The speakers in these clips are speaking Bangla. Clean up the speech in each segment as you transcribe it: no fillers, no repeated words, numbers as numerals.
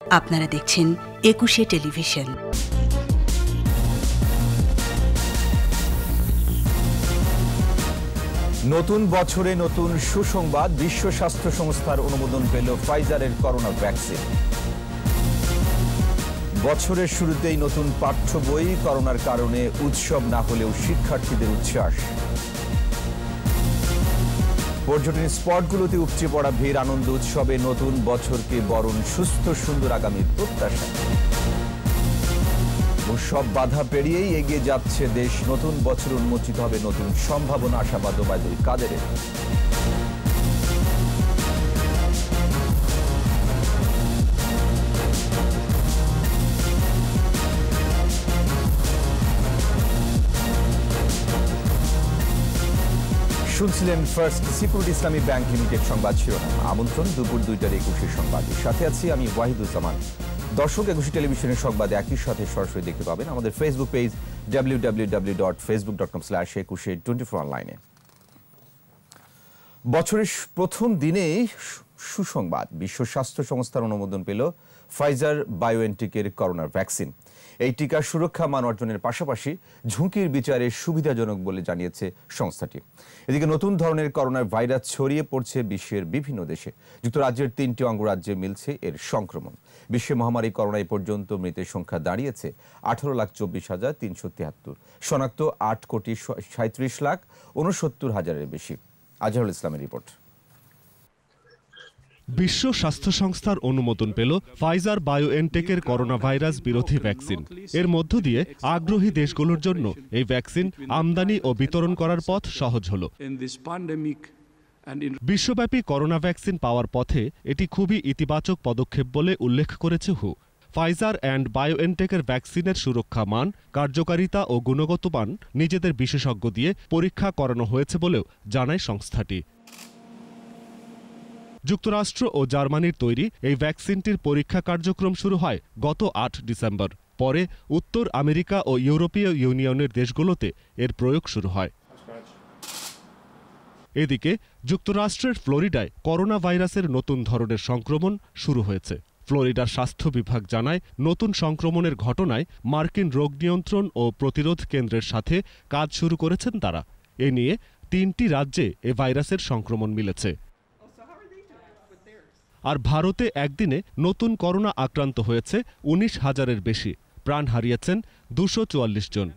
আপনারা দেখছেন একুশে টেলিভিশন। নতুন বছরে নতুন সুসংবাদ, বিশ্ব স্বাস্থ্য সংস্থার অনুমোদন পেল ফাইজারের করোনা ভ্যাকসিন। বছরের শুরুতেই নতুন পাঠ্য বই, করোনার কারণে উৎসব না হলেও শিক্ষার্থীদের উচ্ছ্বাস। পর্যটন স্পটগুলোতে উপচে পড়া ভিড়, আনন্দ উৎসবে নতুন বছরকে বরণ, সুস্থ সুন্দর আগামীর প্রত্যাশা। সব বাধা পেরিয়েই এগিয়ে যাচ্ছে দেশ। নতুন বছর উন্মোচিত হবে নতুন সম্ভাবনা, আশাবাদ ওবায়দুল কাদেরের। শুনছিলেন ফার্স্ট সিকিউরিটি ইসলামী ব্যাংক লিমিটেড সংবাদ শিরোনাম। আমন্ত্রণ দুপুর 2টার 21 সংবাদে। সাথে আছি আমি ওয়াহিদুজ্জামান। দর্শক, একুশে টেলিভিশনের সংবাদ একই সাথে সরাসরি দেখতে পাবেন আমাদের ফেসবুক পেজ www.facebook.com/2124 অনলাইনে। বছরের প্রথম দিনেই সুসংবাদ, বিশ্ব স্বাস্থ্য সংস্থার অনুমোদন পেল ফাইজার বায়োএনটেকের করোনা ভ্যাকসিন। এই টিকার সুরক্ষা মান অর্জনের পাশাপাশি ঝুঁকির বিচারে সুবিধাজনক বলে জানিয়েছে সংস্থাটি। এদিকে নতুন ধরনের করোনা ভাইরাস ছড়িয়ে পড়ছে বিশ্বের বিভিন্ন দেশে। যুক্তরাজ্যের 3টি অঙ্গরাজ্যে মিলছে এর সংক্রমণ। বিশ্বে মহামারী করোনায় পর্যন্ত মৃতের সংখ্যা দাঁড়িয়েছে 18,24,373, শনাক্ত 8,37,69,000-এর বেশি। আজহারুল ইসলামের রিপোর্ট। বিশ্ব স্বাস্থ্য সংস্থার অনুমোদন পেল ফাইজার বায়োএনটেকের করোনা ভাইরাস বিরোধী ভ্যাকসিন। এর মধ্য দিয়ে আগ্রহী দেশগুলোর জন্য এই ভ্যাকসিন আমদানি ও বিতরণ করার পথ সহজ হলো। বিশ্বব্যাপী করোনা ভ্যাকসিন পাওয়ার পথে এটি খুবই ইতিবাচক পদক্ষেপ বলে উল্লেখ করেছে হু। ফাইজার অ্যান্ড বায়োএনটেকের ভ্যাকসিনের সুরক্ষা মান, কার্যকারিতা ও গুণগত মান নিজেদের বিশেষজ্ঞ দিয়ে পরীক্ষা করানো হয়েছে বলেও জানায় সংস্থাটি। যুক্তরাষ্ট্র ও জার্মানির তৈরি এই ভ্যাকসিনটির পরীক্ষা কার্যক্রম শুরু হয় গত 8 ডিসেম্বর। পরে উত্তর আমেরিকা ও ইউরোপীয় ইউনিয়নের দেশগুলোতে এর প্রয়োগ শুরু হয়। এদিকে যুক্তরাষ্ট্রের ফ্লোরিডায় করোনা ভাইরাসের নতুন ধরনের সংক্রমণ শুরু হয়েছে। ফ্লোরিডার স্বাস্থ্য বিভাগ জানায়, নতুন সংক্রমণের ঘটনায় মার্কিন রোগ নিয়ন্ত্রণ ও প্রতিরোধ কেন্দ্রের সাথে কাজ শুরু করেছেন তারা। এ নিয়ে 3টি রাজ্যে এ ভাইরাসের সংক্রমণ মিলেছে। আর ভারতে একদিনে নতুন করোনা আক্রান্ত হয়েছে 19,000-এর বেশি, প্রাণ হারিয়েছেন 244 জন।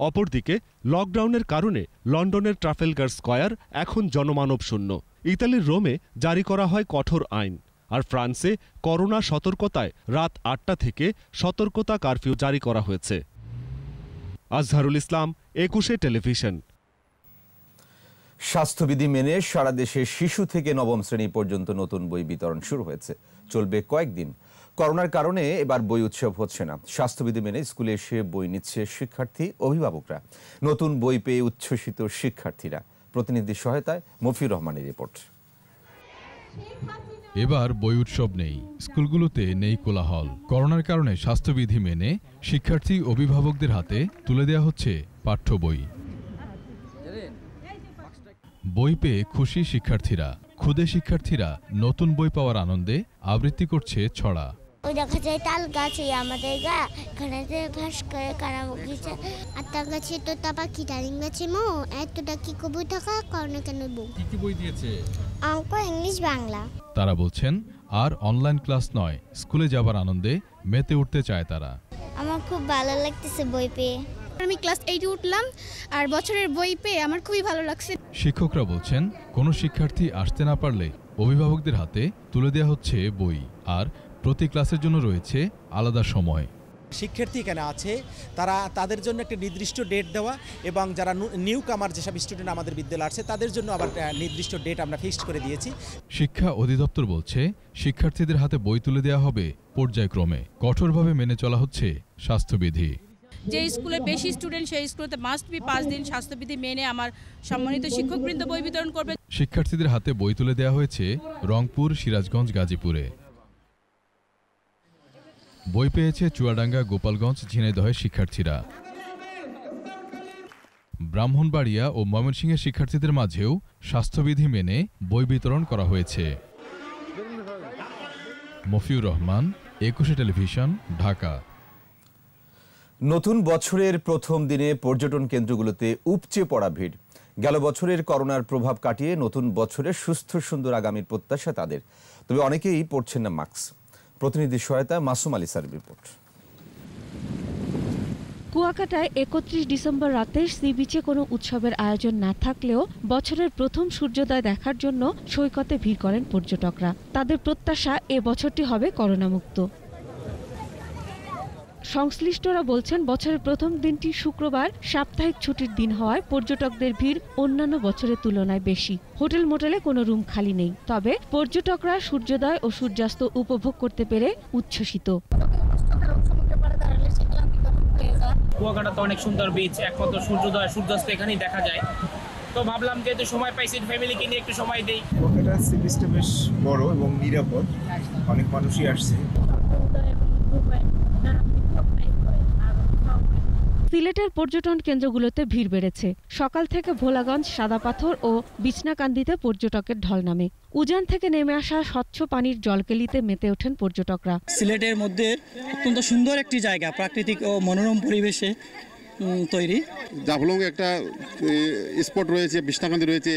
অপরদিকে লকডাউনের কারণে লন্ডনের ট্রাফেলগার স্কয়ার এখন জনমানব শূন্য। ইতালির রোমে জারি করা হয় কঠোর আইন। আর ফ্রান্সে করোনা সতর্কতায় রাত 8টা থেকে সতর্কতা কারফিউ জারি করা হয়েছে। আজহারুল ইসলাম, একুশে টেলিভিশন। স্বাস্থ্যবিধি মেনে সারা দেশে শিশু থেকে নবম শ্রেণী পর্যন্ত নতুন বই বিতরণ শুরু হয়েছে, চলবে কয়েকদিন। করোনার কারণে এবার বই উৎসব হচ্ছে না। স্বাস্থ্যবিধি মেনে স্কুলে এসে বই নিচ্ছে শিক্ষার্থী, অভিভাবকরা। নতুন বই পেয়ে উচ্ছ্বসিত শিক্ষার্থীরা। প্রতিনিধির সহায়তায় মফির রহমানের রিপোর্ট। এবার বই উৎসব নেই, স্কুলগুলোতে নেই কোলাহল। করোনার কারণে স্বাস্থ্যবিধি মেনে শিক্ষার্থী অভিভাবকদের হাতে তুলে দেওয়া হচ্ছে পাঠ্য বই। বই পেয়ে খুশি শিক্ষার্থীরা। ক্ষুদে শিক্ষার্থীরা নতুন বই পাওয়ার আনন্দে আবৃত্তি করছে ছড়া। ওই দেখা যায় তাল গাছ, আমাদের গা এখানে ভাস করে কারামুখিছে আত্মা গাছে তো তাপা কি ডালিং গাছে মো এতটা কি কবু থাকা করোনা কেন বউ। কি বই দিয়েছে? অঙ্ক, ইংলিশ, বাংলা। তারা বলছেন আর অনলাইন ক্লাস নয়, স্কুলে যাবার আনন্দে মেতে উঠতে চায় তারা। আমার খুব ভালো লাগতেছে বই পেয়ে। আমি ক্লাস 8-এ উঠলাম আর বছরের বই পেয়ে আমার খুবই ভালো লাগছে। শিক্ষকরা বলছেন, কোনো শিক্ষার্থী আসতে না পারলে অভিভাবকদের হাতে তুলে দেওয়া হচ্ছে বই। আর প্রতি ক্লাসের জন্য রয়েছে আলাদা সময়। শিক্ষার্থী এখানে আছে, তাদের জন্য একটা নির্দিষ্ট ডেট দেওয়া, এবং যারা নিউ কামার যেসব স্টুডেন্ট আমাদের বিদ্যালয়ে আছে তাদের জন্য আবার নির্দিষ্ট ডেট আমরা ফিক্সড করে দিয়েছি। শিক্ষা অধিদপ্তর বলছে, শিক্ষার্থীদের হাতে বই তুলে দেওয়া হবে পর্যায়ক্রমে। কঠোরভাবে মেনে চলা হচ্ছে স্বাস্থ্যবিধি। যে স্কুলে বেশি স্টুডেন্ট সেই স্কুলেতে মাস্ট বি 5 দিন স্বাস্থ্যবিধি মেনে আমার সম্মানিত শিক্ষকবৃন্দ বই বিতরণ করবে। শিক্ষার্থীদের হাতে বই তুলে দেওয়া হয়েছে রংপুর, সিরাজগঞ্জ, গাজীপুরে। বই পেয়েছে চুয়াডাঙ্গা, গোপালগঞ্জ, ঝিনাইদহের শিক্ষার্থীরা। ব্রাহ্মণবাড়িয়া ও ময়মনসিংহের শিক্ষার্থীদের মাঝেও স্বাস্থ্যবিধি মেনে বই বিতরণ করা হয়েছে। মফিউর রহমান, একুশে টেলিভিশন, ঢাকা। নতুন বছরের প্রথম দিনে পর্যটন কেন্দ্রগুলোতে উপচে পড়া ভিড়। গেল বছরের করোনার প্রভাব কাটিয়ে নতুন বছরে সুস্থ সুন্দর আগামীর প্রত্যাশা তাদের, তবে অনেকেই পড়ছেন না মাস্ক। প্রতিনিধি সহায়তা মাসুম আলিসার রিপোর্ট। কুয়াকাটায় 31 ডিসেম্বর রাতে সি বিচে কোনো উৎসবের আয়োজন না থাকলেও বছরের প্রথম সূর্যোদয় দেখার জন্য সৈকতে ভিড় করেন পর্যটকরা। তাদের প্রত্যাশা এ বছরটি হবে করোনামুক্ত। সংশ্লিষ্টরা বলছেন, বছরের প্রথম দিনটি শুক্রবার, সাপ্তাহিক ছুটির দিন হওয়ায় পর্যটকদের ভিড় অন্যান্য বছরের তুলনায় বেশি। হোটেল মোটেলে কোনো রুম খালি নেই, তবে পর্যটকরা সূর্যোদয় ও সূর্যাস্ত উপভোগ করতে পেরে উচ্ছ্বসিত। কুয়াকাটা তো অনেক সুন্দর বিচ, একমাত্র সূর্যোদয় সূর্যাস্ত এখানেই দেখা যায়। তো ভাবলাম যেহেতু সময় পাইছি ফ্যামিলিকে নিয়ে একটু সময় দেই। কুয়াকাটার সি বিচটা বেশ বড় এবং নিরাপদ, অনেক মানুষই আসছে। সিলেটের পর্যটন কেন্দ্রগুলোতে ভিড় বেড়েছে। সকাল থেকে ভোলাগঞ্জ, সাদা পাথর ও বিছনাকান্দিতে পর্যটকের ঢল নামে। উজান থেকে নেমে আসা স্বচ্ছ পানির জলকেলিতে মেতে ওঠেন পর্যটকরা। সিলেটের মধ্যে অত্যন্ত সুন্দর একটি জায়গা, প্রাকৃতিক ও মনোরম পরিবেশে তৈরি। জাফলং একটা স্পট রয়েছে, বিছনাকান্দি রয়েছে,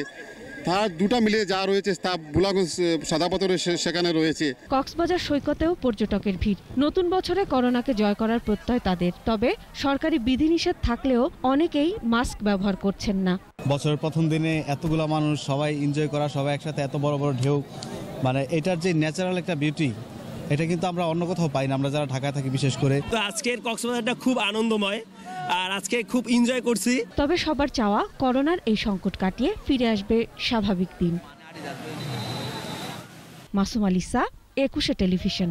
তার দুটা মিলে যা রয়েছে তা ভোলাগঞ্জ সাদা পাথরের সেখানে রয়েছে। কক্সবাজার সৈকতেও পর্যটকের ভিড়। নতুন বছরে করোনাকে জয় করার প্রত্যয় তাদের, তবে সরকারি বিধিনিষেধ থাকলেও অনেকেই মাস্ক ব্যবহার করছেন না। বছরের প্রথম দিনে এতগুলা মানুষ সবাই এনজয় করা, সবাই একসাথে এত বড় বড় ঢেউ, মানে এটার যে ন্যাচারাল একটা বিউটি, এটা কিন্তু আমরা অন্য কোথাও পাই না, আমরা যারা ঢাকায় থাকি বিশেষ করে। তো আজকের কক্সবাজারটা খুব আনন্দময়, আর আজকে খুব এনজয় করছি। তবে সবার চাওয়া করোনার এই সংকট কাটিয়ে ফিরে আসবে স্বাভাবিক দিন। মাসুম আলিসা, একুশে টেলিভিশন।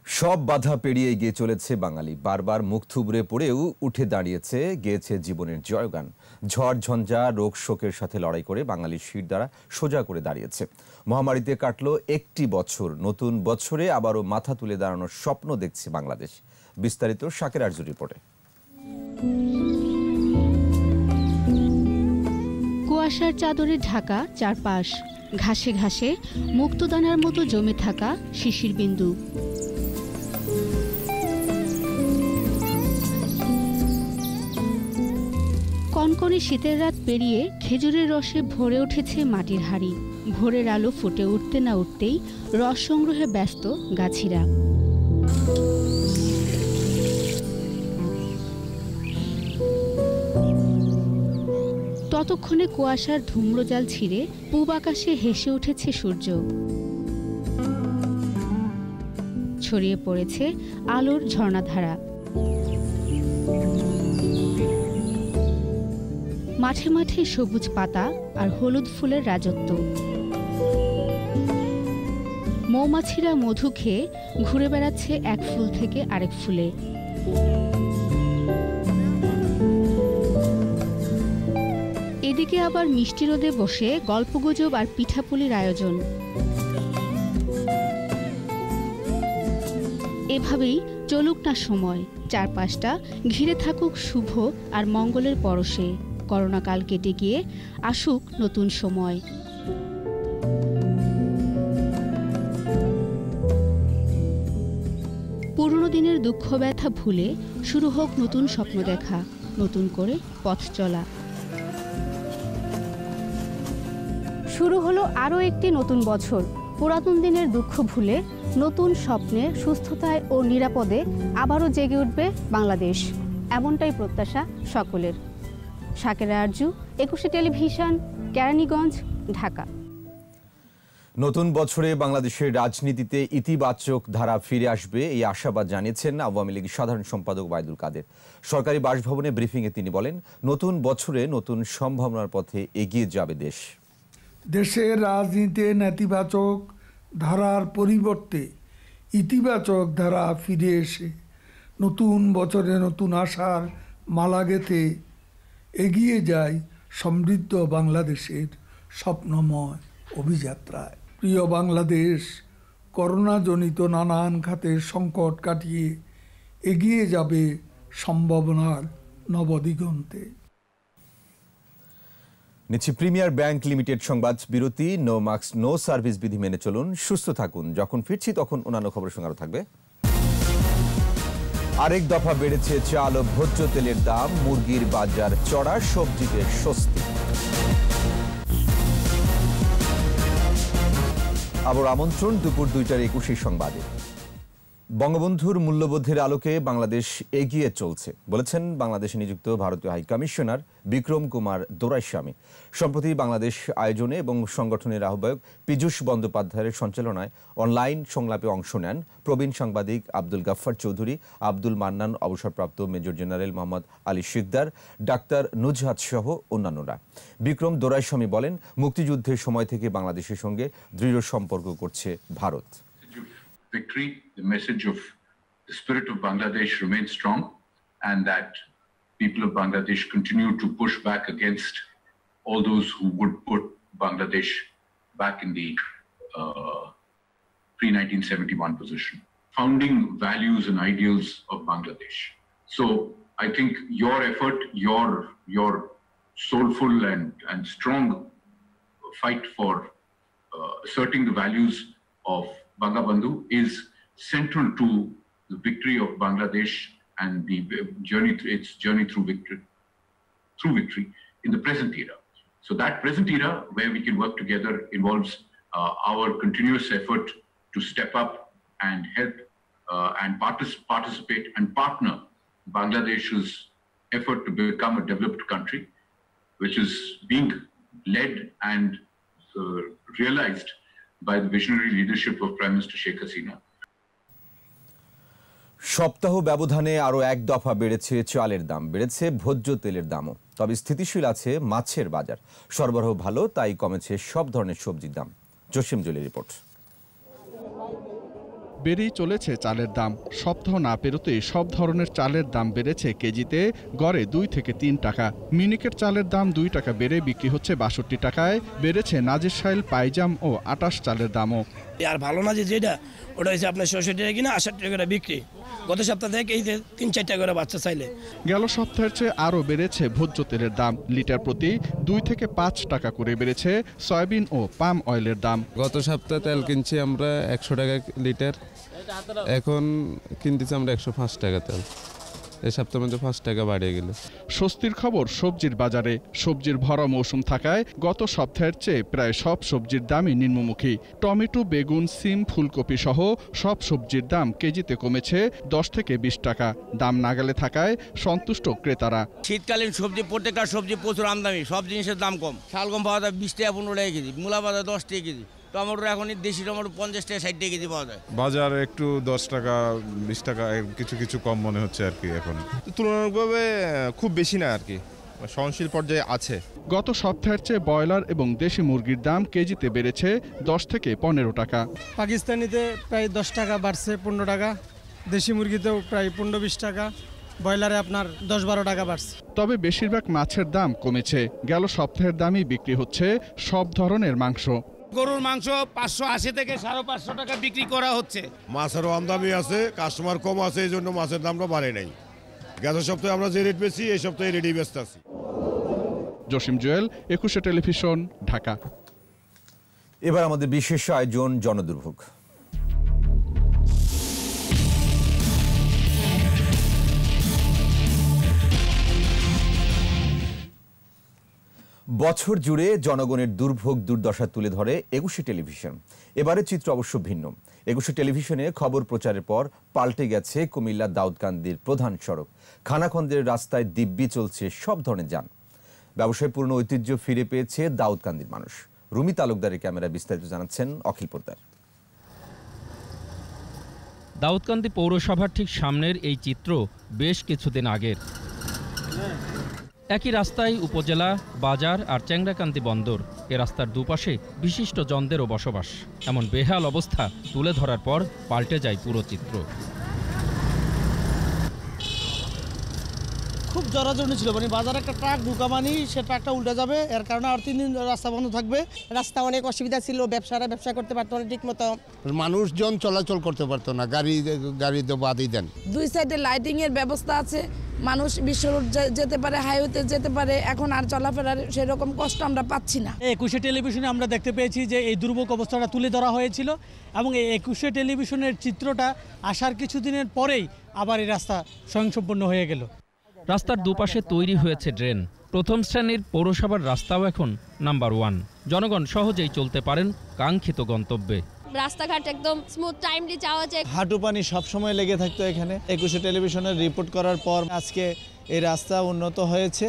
সব বাধা পেরিয়ে এগিয়ে চলেছে বাঙালি। বারবার মুখ থুবড়ে পড়েও উঠে দাঁড়িয়েছে, গেয়েছে জীবনের জয়গান। ঝড় ঝঞ্ঝা, রোগ শোকের সাথে লড়াই করে বাঙালির শির দ্বারা সোজা করে দাঁড়িয়েছে। মহামারীতে কাটলো একটি বছর, নতুন বছরে আবারও মাথা তুলে দাঁড়ানোর স্বপ্ন দেখছে বাংলাদেশ। বিস্তারিত শাকের আরজুর রিপোর্টে। কুয়াশার চাদরে ঢাকা চারপাশ, ঘাসে ঘাসে মুক্তদানার মতো জমে থাকা শিশির বিন্দু। কনকনে শীতের রাত পেরিয়ে খেজুরের রসে ভরে উঠেছে মাটির হাড়ি। ভোরের আলো ফুটে উঠতে না উঠতেই রস সংগ্রহে ব্যস্ত গাছিরা। ততক্ষণে কুয়াশার ধূম্রজাল ছিঁড়ে পূব আকাশে হেসে উঠেছে সূর্য। ছড়িয়ে পড়েছে আলোর ঝর্ণাধারা। মাঠে মাঠে সবুজ পাতা আর হলুদ ফুলের রাজত্ব। মৌমাছিরা মধু খেয়ে ঘুরে বেড়াচ্ছে এক ফুল থেকে আরেক ফুলে। এদিকে আবার মিষ্টি রোদে বসে গল্পগুজব আর পিঠাপুলির আয়োজন। এভাবেই চলুক না সময়, চারপাশটা ঘিরে থাকুক শুভ আর মঙ্গলের পরশে। করোনাকাল কেটে গিয়ে আসুক নতুন সময়। পুরনো দিনের দুঃখ ব্যথা ভুলে শুরু হোক নতুন স্বপ্ন দেখা, নতুন করে পথ চলা। শুরু হলো আরও একটি নতুন বছর। পুরাতন দিনের দুঃখ ভুলে নতুন স্বপ্নে, সুস্থতায় ও নিরাপদে আবারও জেগে উঠবে বাংলাদেশ, এমনটাই প্রত্যাশা সকলের। শাকের আরজু, একুশে টেলিভিশন, কেরানীগঞ্জ, ঢাকা। নতুন বছরে বাংলাদেশের রাজনীতিতে ইতিবাচক ধারা ফিরে আসবে, এই আশাবাদ জানিয়েছেন আওয়ামী লীগ সাধারণ সম্পাদক ওবায়দুল কাদের। সরকারি বাসভবনে ব্রিফিংয়ে তিনি বলেন, নতুন বছরে নতুন সম্ভাবনার পথে এগিয়ে যাবে দেশ। দেশের রাজনীতিতে নেতিবাচক ধারার পরিবর্তে ইতিবাচক ধারা ফিরে এসে নতুন বছরে নতুন আশার মালা গেঁথে এগিয়ে যায় সমৃদ্ধ বাংলাদেশের স্বপ্নময় অভিযাত্রায়। প্রিয় বাংলাদেশ করোনাজনিত নানান খাতের সংকট কাটিয়ে এগিয়ে যাবে সম্ভাবনার নবদিগন্তে। নিচ্ছি প্রিমিয়ার ব্যাংক লিমিটেড সংবাদ বিরতি। নো মাস্ক নো সার্ভিস বিধি মেনে চলুন, সুস্থ থাকুন। যখন ফিরছি তখন অন্যান্য খবরের সঙ্গে আরো থাকবে। আরেক দফা বেড়েছে চাল ও ভোজ্য তেলের দাম, মুরগির বাজার চড়া, সবজিতে স্বস্তি। আবার আমন্ত্রণ দুপুর 2টার 21 সংবাদে। বঙ্গবন্ধুর মূল্যবোধের আলোকে বাংলাদেশ এগিয়ে চলছে বলেছেন বাংলাদেশে নিযুক্ত ভারতীয় হাই কমিশনার বিক্রম কুমার দোরাইস্বামী। সম্প্রতি বাংলাদেশ আয়োজনে এবং সংগঠনের আহ্বায়ক পীযূষ বন্দ্যোপাধ্যায়ের সঞ্চালনায় অনলাইন সংলাপে অংশ নেন প্রবীণ সাংবাদিক আব্দুল গাফফার চৌধুরী, আব্দুল মান্নান, অবসরপ্রাপ্ত major general Mohammad Ali Sikdar, doctor Nuzhat সহ অন্যান্যরা। বিক্রম দোরাইস্বামী বলেন, মুক্তিযুদ্ধের সময় থেকে বাংলাদেশের সঙ্গে দৃঢ় সম্পর্ক করছে Bharat. Victory, the message of the spirit of Bangladesh remains strong, and that people of Bangladesh continue to push back against all those who would put Bangladesh back in the pre-1971 position. Founding values and ideals of Bangladesh. So I think your effort, your soulful and strong fight for asserting the values of Bangabandhu is central to the victory of Bangladesh and the its journey through victory in the present era. So that present era where we can work together involves our continuous effort to step up and help and participate and partner Bangladesh's effort to become a developed country, which is being led and realized by the visionary leadership of Prime Minister Sheikh Hasina. সপ্তাহ ব্যবধানে আরো এক দফা বেড়েছে চালের দাম, বেড়েছে ভোজ্য তেলের দামও। তবে স্থিতিশীল আছে মাছের বাজার, সরবরাহ ভালো, তাই কমেছে সব ধরনের সবজির দাম। জসিম জলির রিপোর্ট। বেড়েই চলেছে চালের দাম। সপ্তাহ না পেরোতেই সব ধরনের চালের দাম বেড়েছে কেজিতে গড়ে 2 থেকে 3 টাকা। মিনিকেট চালের দাম 2 টাকা বেড়ে বিক্রি হচ্ছে 62 টাকায়। বেড়েছে নাজিরশাইল, পাইজাম ও আটাশ চালের দামও। আর ভালো না যেটা ওটা হচ্ছে আপনার 66 টাকা কিনা 68 টাকা করে বিক্রি। গত সপ্তাহ থেকে এই 3-4 টাকা করে বাচ্চা চাইলে। গেল সপ্তাহের চেয়ে আরও বেড়েছে ভোজ্য তেলের দাম। লিটার প্রতি 2 থেকে 5 টাকা করে বেড়েছে সয়াবিন ও পাম অয়েলের দাম। গত সপ্তাহে তেল কিনছি আমরা 100 টাকা লিটার, এখন কিনতেছি আমরা 105 টাকা তেল। এই সপ্তাহের মধ্যে 5 টাকা বাড়িয়ে গেল। স্বস্তির খবর সবজির বাজারে। সবজির ভরা মৌসুম থাকায় গত সপ্তাহের চেয়ে প্রায় সব সবজির দামই নিম্নমুখী। টমেটো, বেগুন, সিম, ফুলকপি সহ সব সবজির দাম কেজিতে কমেছে 10 থেকে 20 টাকা। দাম নাগালে থাকায় সন্তুষ্ট ক্রেতারা। শীতকালীন সবজি, প্রত্যেকটা সবজি প্রচুর আমদানি, সব জিনিসের দাম কম। শালগম পাওয়া যায় 20 টাকা 15 টাকা কেজি, মূলা পাওয়া যায় 10 টাকা কেজি। টমেটো এখন দেশি টমেটো 50 টাকা 60 টাকা কেজি পাওয়া যায়। বাজার একটু 10 টাকা 20 টাকা কিছু কম মনে হচ্ছে আর কি। এখন তুলনামূলকভাবে খুব বেশি না আর কি, সহনশীল পর্যায়ে আছে। গত সপ্তাহের চেয়ে ব্রয়লার এবং দেশি মুরগির দাম কেজিতে বেড়েছে 10 থেকে 15 টাকা। পাকিস্তানিতে প্রায় 10 টাকা বাড়ছে, 15 টাকা। দেশি মুরগিতেও প্রায় 15-20 টাকা। ব্রয়লারে আপনার 10-12 টাকা বাড়ছে। তবে বেশিরভাগ মাছের দাম কমেছে। গেল সপ্তাহের দামই বিক্রি হচ্ছে সব ধরনের মাংস। গরুর মাংস 580 থেকে 550 টাকা বিক্রি করা হচ্ছে। মাছেরও আমদানি আছে, কাস্টমার কম আছে, এই জন্য মাছের দামটা বাড়ে নাই। গত সপ্তাহে আমরা যে রেট পেয়েছি এই সপ্তাহে রেডি ব্যস্ত আছি। জসিম জুয়েল, 21 টেলিভিশন, ঢাকা। এবার আমাদের বিশেষ আয়োজন জনদুর্ভোগ। বছর জুড়ে জনগণের দুর্ভোগ দুর্দশা তুলে ধরে 21 টেলিভিশন। এবারে চিত্র অবশ্য ভিন্ন। 21 টেলিভিশনে খবর প্রচারের পর পাল্টে গেছে কুমিল্লা দাউদকান্দির প্রধান সড়ক। খানাখন্দের রাস্তায় দিব্যি চলছে সব ধরনের যান। ব্যবসায় পূর্ণ ঐতিহ্য ফিরে পেয়েছে দাউদকান্দির মানুষ। রুমি তালুকদারের ক্যামেরা বিস্তারিত জানাচ্ছেন অখিল পোদ্দার। দাউদকান্দি পৌরসভার ঠিক সামনের এই চিত্র বেশ কিছুদিন আগের। একই রাস্তায় উপজেলা, বাজার আর চ্যাংড়াকান্দি বন্দর। এ রাস্তার দুপাশে বিশিষ্ট জনদেরও বসবাস। এমন বেহাল অবস্থা তুলে ধরার পর পাল্টে যায় পুরো চিত্র। খুব জরাজীর্ণ ছিল, মানে বাজারে একটা ট্রাক ঢুকা মানে সে ট্রাকটা উল্টে যাবে, এর কারণে আর 3 দিন রাস্তা বন্ধ থাকবে। রাস্তা অনেক অসুবিধা ছিল, ব্যবসা করতে পারতো না ঠিক মতো, মানুষজন চলাচল করতে পারতো না, গাড়ি তো বাদই দেন। 2 সাইডে লাইটিং এর ব্যবস্থা আছে, মানুষ বিশ্ব রোড যেতে পারে, হাইওয়েতে যেতে পারে, এখন আর চলাফেরার সেরকম কষ্ট আমরা পাচ্ছি না। 21শে টেলিভিশনে আমরা দেখতে পেয়েছি যে এই দুর্ভোগ অবস্থাটা তুলে ধরা হয়েছিল এবং এই 21শে টেলিভিশনের চিত্রটা আসার কিছুদিনের পরেই আবার এই রাস্তা স্বয়ংসম্পূর্ণ হয়ে গেল। রাস্তার দুপাশে তৈরি হয়েছে ড্রেন। প্রথম শ্রেণীর পৌরসভার রাস্তাও এখন নাম্বার 1। জনগণ সহজেই চলতে পারেন কাঙ্ক্ষিত গন্তব্যে। রাস্তাঘাট একদম স্মুথ, টাইমলি যাওয়া যায়। হাঁটু পানি সবসময় লেগে থাকতো এখানে। 21শে টেলিভিশনের রিপোর্ট করার পর আজকে এই রাস্তা উন্নত হয়েছে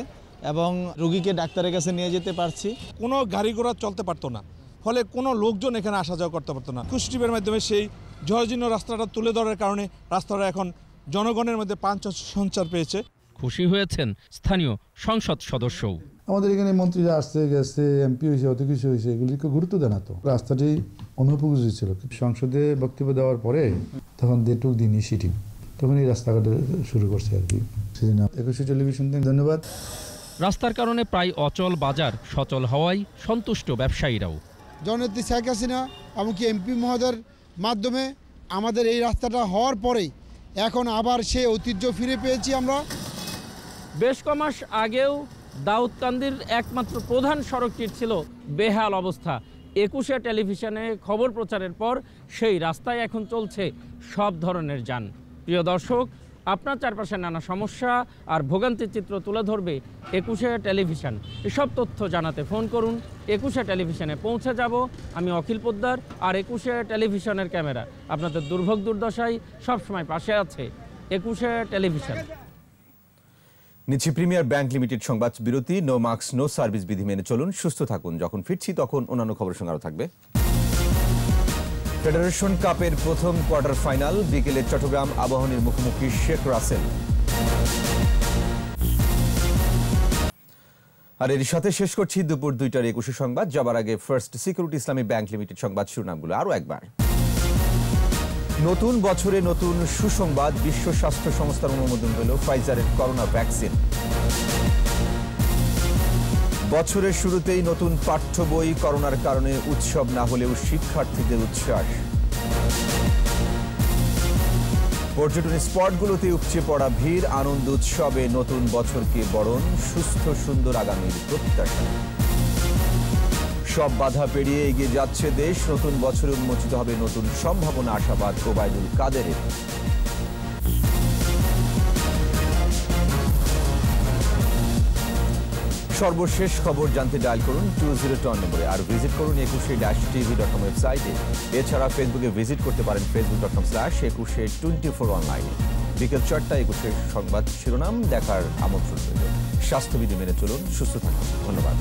এবং রোগীকে ডাক্তারের কাছে নিয়ে যেতে পারছি। কোনো গাড়ি ঘোড়া চলতে পারতো না, ফলে কোনো লোকজন এখানে আসা যাওয়া করতে পারতো না। কুষ্টিপের মাধ্যমে সেই জরাজীর্ণ রাস্তাটা তুলে ধরার কারণে রাস্তাটা এখন জনগণের মধ্যে প্রাণ সঞ্চার পেয়েছে। খুশি হয়েছেন স্থানীয় সংসদ সদস্যও। আমাদের এখানে মন্ত্রীরা আসছে গেছে, এমপি হয়েছে, অত কিছু হয়েছে, এগুলিকে গুরুত্ব দেয় না তো। রাস্তাটি অনুপযোগী ছিল। সংসদে বক্তব্য দেওয়ার পরে তখন দে টুক দি ইনিশিয়েটিভ, তখন এই রাস্তাঘাটে শুরু করছে আর কি। সেদিন 21শে টেলিভিশন ধন্যবাদ। রাস্তার কারণে প্রায় অচল বাজার সচল হওয়ায় সন্তুষ্ট ব্যবসায়ীরাও। জননেত্রী শেখ হাসিনা এমনকি এমপি মহোদয়ের মাধ্যমে আমাদের এই রাস্তাটা হওয়ার পরেই এখন আবার সেই ঐতিহ্য ফিরে পেয়েছি আমরা। বেশ কমাস আগেও দাউদকান্দির একমাত্র প্রধান সড়কটির ছিল বেহাল অবস্থা। 21শে টেলিভিশনে খবর প্রচারের পর সেই রাস্তায় এখন চলছে সব ধরনের যান। প্রিয় দর্শক, আপনার চারপাশে নানা সমস্যা আর ভোগান্তির চিত্র তুলে ধরবে 21শে টেলিভিশন। এসব তথ্য জানাতে ফোন করুন। 21শে টেলিভিশনে পৌঁছে যাব আমি অখিল পোদ্দার, আর 21শে টেলিভিশনের ক্যামেরা আপনাদের দুর্ভোগ দুর্দশায় সবসময় পাশে আছে। 21শে টেলিভিশন। নিচ্ছি প্রিমিয়ার ব্যাংক লিমিটেড সংবাদ বিরতি। নো মাস্ক নো সার্ভিস বিধি মেনে চলুন, সুস্থ থাকুন। যখন ফিরছি তখন অন্যান্য খবরের সঙ্গে আরও থাকবে। ফেডারেশন কাপের প্রথম কোয়ার্টার ফাইনাল, বিকেলে চট্টগ্রাম আবাহনীর মুখোমুখি শেখ রাসেল। আর এর সাথে শেষ করছি দুপুর 2টার 21 সংবাদ। যাবার আগে ফার্স্ট সিকিউরিটি ইসলামী ব্যাংক লিমিটেড সংবাদ শিরোনামগুলো আরও একবার। নতুন বছরে নতুন সুসংবাদ, বিশ্ব স্বাস্থ্য সংস্থার অনুমোদন পেল ফাইজারের করোনা ভ্যাকসিন। বছরের শুরুতেই নতুন পাঠ্য বই, করোনার কারণে উৎসব না হলেও শিক্ষার্থীদের উচ্ছ্বাস। পর্যটন স্পটগুলোতে উপচে পড়া ভিড়, আনন্দ উৎসবে নতুন বছরকে বরণ, সুস্থ সুন্দর আগামীর প্রত্যাশা। সব বাধা পেরিয়ে এগিয়ে যাচ্ছে দেশ, নতুন বছরে উন্মোচিত হবে নতুন সম্ভাবনা, আশাবাদ ওবায়দুল কাদেরের। সর্বশেষ খবর জানতে ডায়াল করুন 2010 নম্বরে, আর ভিজিট করুন 21-tv.com ওয়েবসাইটে। এছাড়া ফেসবুকে ভিজিট করতে পারেন facebook.com/2124 অনলাইনে। বিকেল 4টায় 21 সংবাদ শিরোনাম দেখার আমন্ত্রণ রইল। স্বাস্থ্যবিধি মেনে চলুন, সুস্থ থাকুন। ধন্যবাদ।